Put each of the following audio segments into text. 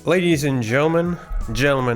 Ladies and gentlemen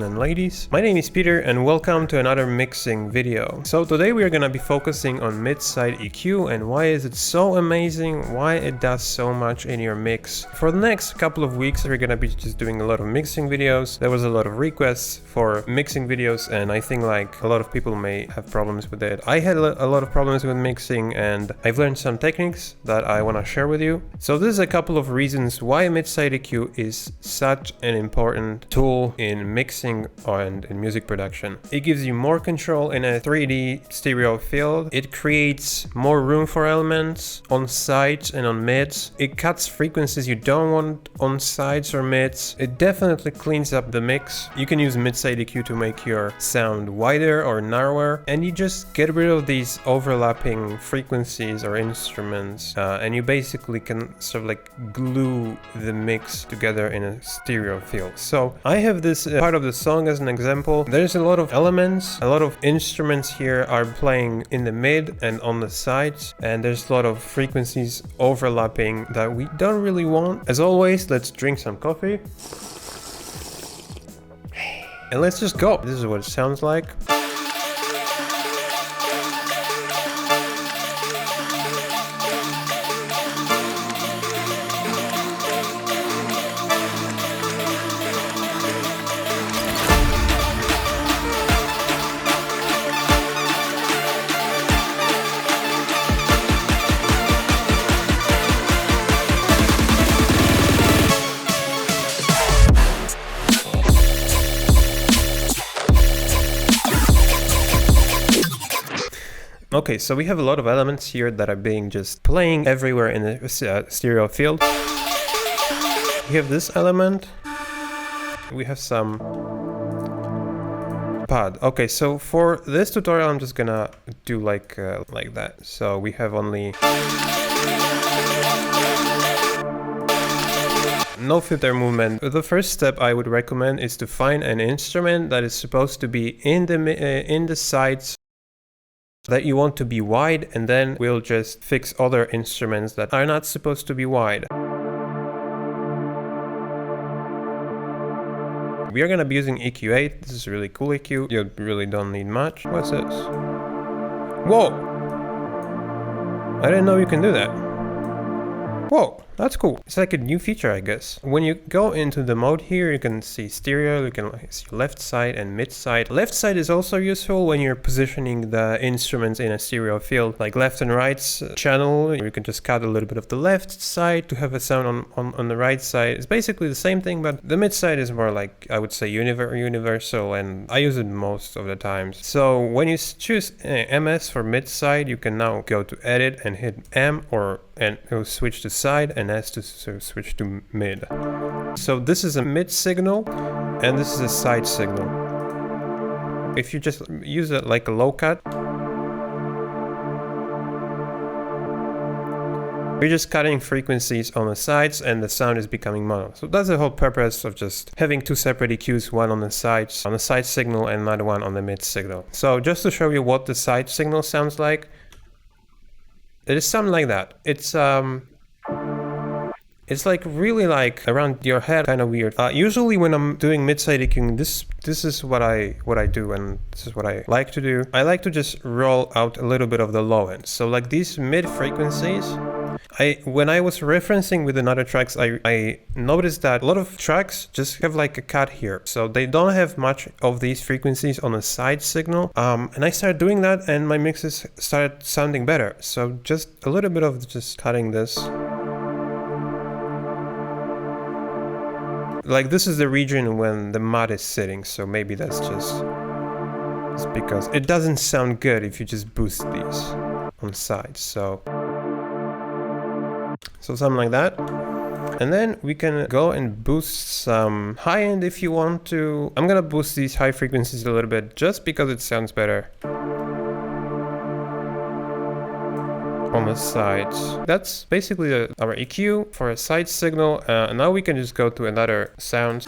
and ladies, my name is Peter and welcome to another mixing video. So today we are gonna be focusing on mid-side EQ and why is it so amazing, why it does so much in your mix. For the next couple of weeks we're gonna be just doing a lot of mixing videos. There was a lot of requests for mixing videos and I think like a lot of people may have problems with it. I had a lot of problems with mixing and I've learned some techniques that I wanna share with you. So this is a couple of reasons why mid-side EQ is such an important tool in mixing and in music production. It gives you more control in a 3D stereo field. It creates more room for elements on sides and on mids. It cuts frequencies you don't want on sides or mids. It definitely cleans up the mix. You can use mid-side EQ to make your sound wider or narrower, and you just get rid of these overlapping frequencies or instruments, and you basically can sort of like glue the mix together in a stereo field. So I have this part of the song as an example. There's a lot of elements, a lot of instruments here are playing in the mid and on the sides, and there's a lot of frequencies overlapping that we don't really want. As always, let's drink some coffee and let's just go. This is what it sounds like. Okay, so we have a lot of elements here that are being just playing everywhere in the stereo field. We have this element. We have some pad. Okay, so for this tutorial, I'm just gonna do like that. So we have only no filter movement. The first step I would recommend is to find an instrument that is supposed to be in the sides that you want to be wide, and then we'll just fix other instruments that are not supposed to be wide. We are gonna be using EQ8. This is a really cool EQ. You really don't need much. What's this? Whoa! I didn't know you can do that. Whoa, that's cool. It's like a new feature, I guess. When you go into the mode here, you can see stereo, you can see left side and mid side. Left side is also useful when you're positioning the instruments in a stereo field, like left and right channel. You can just cut a little bit of the left side to have a sound on the right side. It's basically the same thing, but the mid side is more like, I would say, universal, and I use it most of the times. So when you choose MS for mid side, you can now go to edit and hit M, and it will switch to side, and S to switch to mid. So this is a mid signal and this is a side signal. If you just use it like a low cut, you're just cutting frequencies on the sides and the sound is becoming mono. So that's the whole purpose of just having two separate EQs, one on the side signal and another one on the mid signal. So just to show you what the side signal sounds like, it is something like that. It's like really like around your head, kind of weird. Usually when I'm doing mid-side EQing, this is what I do, and this is what I like to do. I like to just roll out a little bit of the low end. So like these mid frequencies, when I was referencing with another tracks, I noticed that a lot of tracks just have like a cut here. So they don't have much of these frequencies on a side signal. And I started doing that and my mixes started sounding better. So just a little bit of just cutting this. Like this is the region when the mud is sitting, so maybe that's just because it doesn't sound good if you just boost these on sides. So something like that. And then we can go and boost some high end if you want to. I'm gonna boost these high frequencies a little bit just because it sounds better on the sides. That's basically our EQ for a side signal. And now we can just go to another sound.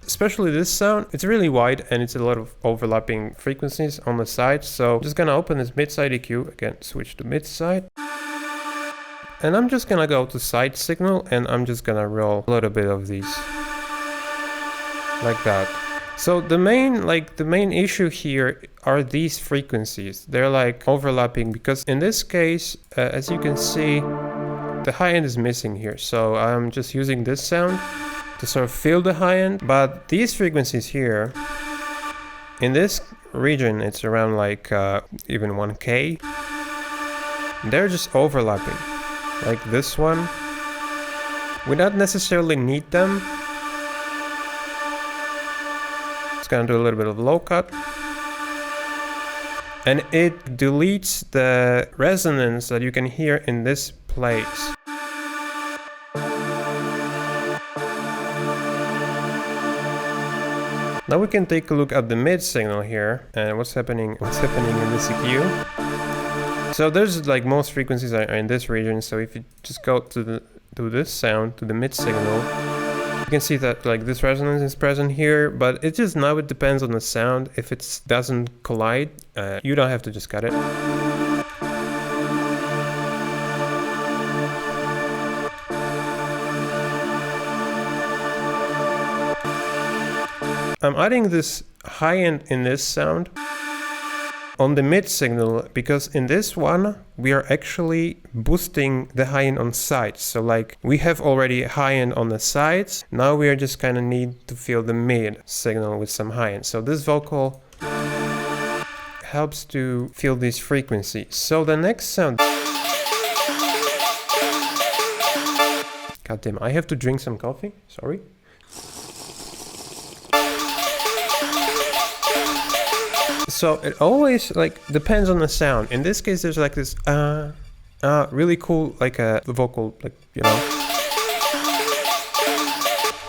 Especially this sound, it's really wide and it's a lot of overlapping frequencies on the sides. So I'm just gonna open this mid-side EQ, again, switch to mid-side. And I'm just gonna go to side signal and I'm just gonna roll a little bit of these. Like that. So the main issue here are these frequencies. They're like overlapping because in this case, as you can see, the high end is missing here. So I'm just using this sound to sort of fill the high end. But these frequencies here, in this region, it's around like even 1K. They're just overlapping. Like this one. We don't necessarily need them. It's gonna do a little bit of low cut. And it deletes the resonance that you can hear in this place. Now we can take a look at the mid signal here and what's happening in this EQ. So there's like most frequencies are in this region. So if you just go to this sound, to the mid signal, you can see that like this resonance is present here, but it just now it depends on the sound. If it doesn't collide, you don't have to just cut it. I'm adding this high end in this sound on the mid signal because in this one we are actually boosting the high end on sides. So like we have already high end on the sides. Now we are just kind of need to fill the mid signal with some high end. So this vocal helps to fill these frequencies. So the next sound. God damn, I have to drink some coffee. Sorry. So it always like depends on the sound. In this case, there's like this really cool like a vocal, like, you know,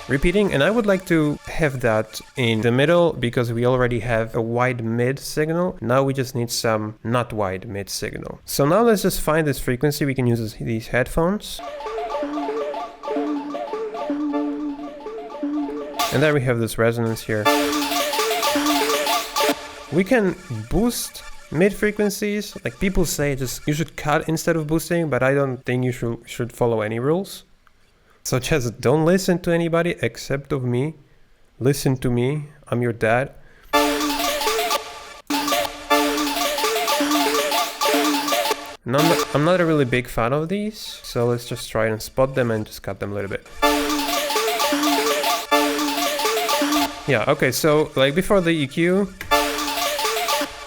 repeating. And I would like to have that in the middle because we already have a wide mid signal. Now we just need some not wide mid signal. So now let's just find this frequency. We can use these headphones. And then we have this resonance here. We can boost mid frequencies. Like people say, just you should cut instead of boosting, but I don't think you should follow any rules. So just don't listen to anybody except of me. Listen to me. I'm your dad. And I'm not a really big fan of these, so let's just try and spot them and just cut them a little bit. Yeah, okay, so like before the EQ,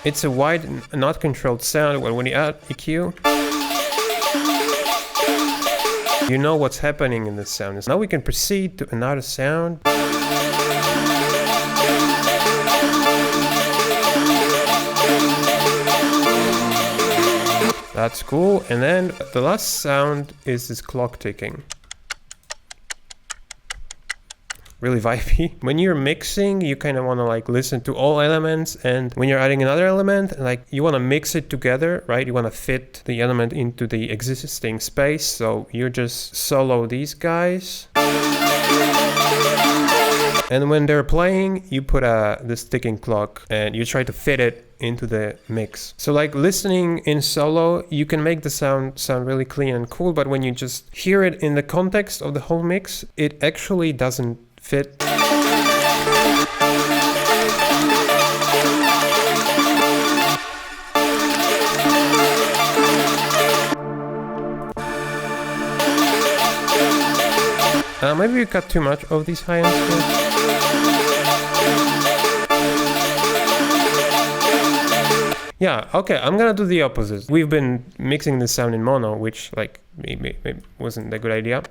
it's a wide, not controlled sound. When you add EQ, you know what's happening in this sound. Now we can proceed to another sound. That's cool. And then the last sound is this clock ticking. Really vibey. When you're mixing, you kind of want to like listen to all elements, and when you're adding another element, like you want to mix it together, right? You want to fit the element into the existing space. So you just solo these guys. And when they're playing, you put this ticking clock and you try to fit it into the mix. So like listening in solo, you can make the sound really clean and cool, but when you just hear it in the context of the whole mix, it actually doesn't fit. Maybe we cut too much of these high ends here. Yeah, okay, I'm gonna do the opposite. We've been mixing the sound in mono, which like maybe wasn't a good idea.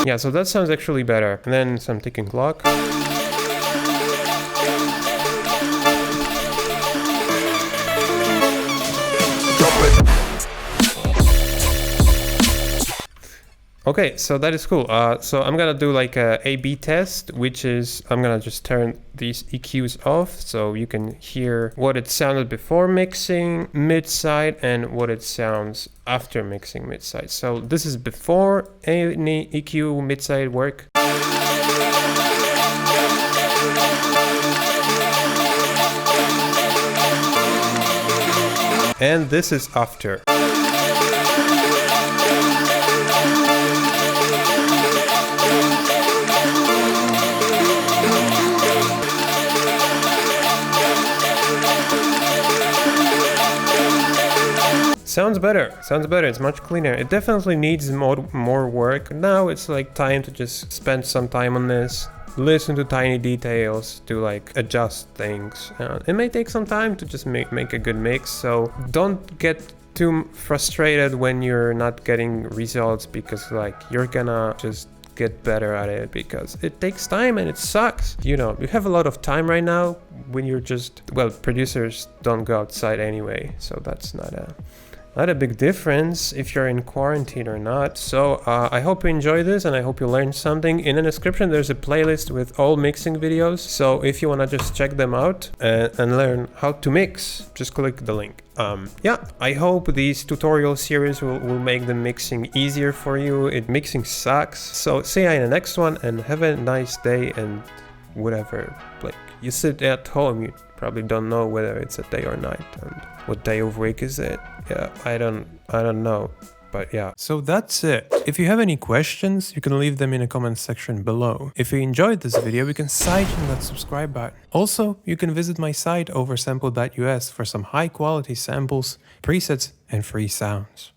Yeah, so that sounds actually better. And then some ticking clock. Okay, so that is cool. So I'm gonna do like a A/B test, which is I'm gonna just turn these EQs off so you can hear what it sounded before mixing mid-side and what it sounds after mixing mid-side. So this is before any EQ mid-side work. and this is after. Sounds better, it's much cleaner. It definitely needs more work. Now it's like time to just spend some time on this, listen to tiny details, to like adjust things. It may take some time to just make a good mix, so don't get too frustrated when you're not getting results, because like you're gonna just get better at it, because it takes time and it sucks. You know, you have a lot of time right now when you're just, well, producers don't go outside anyway, so that's not a big difference if you're in quarantine or not. So I hope you enjoy this, and I hope you learned something. In the description there's a playlist with all mixing videos, so if you want to just check them out and learn how to mix, just click the link. Yeah, I hope these tutorial series will make the mixing easier for you. Mixing sucks. So see you in the next one, and have a nice day. And whatever, like, you sit at home, you probably don't know whether it's a day or night, and what day of week is it. Yeah, I don't know, but yeah. So that's it. If you have any questions, you can leave them in the comment section below. If you enjoyed this video, you can side on that subscribe button. Also, you can visit my site oversampled.us for some high quality samples, presets, and free sounds.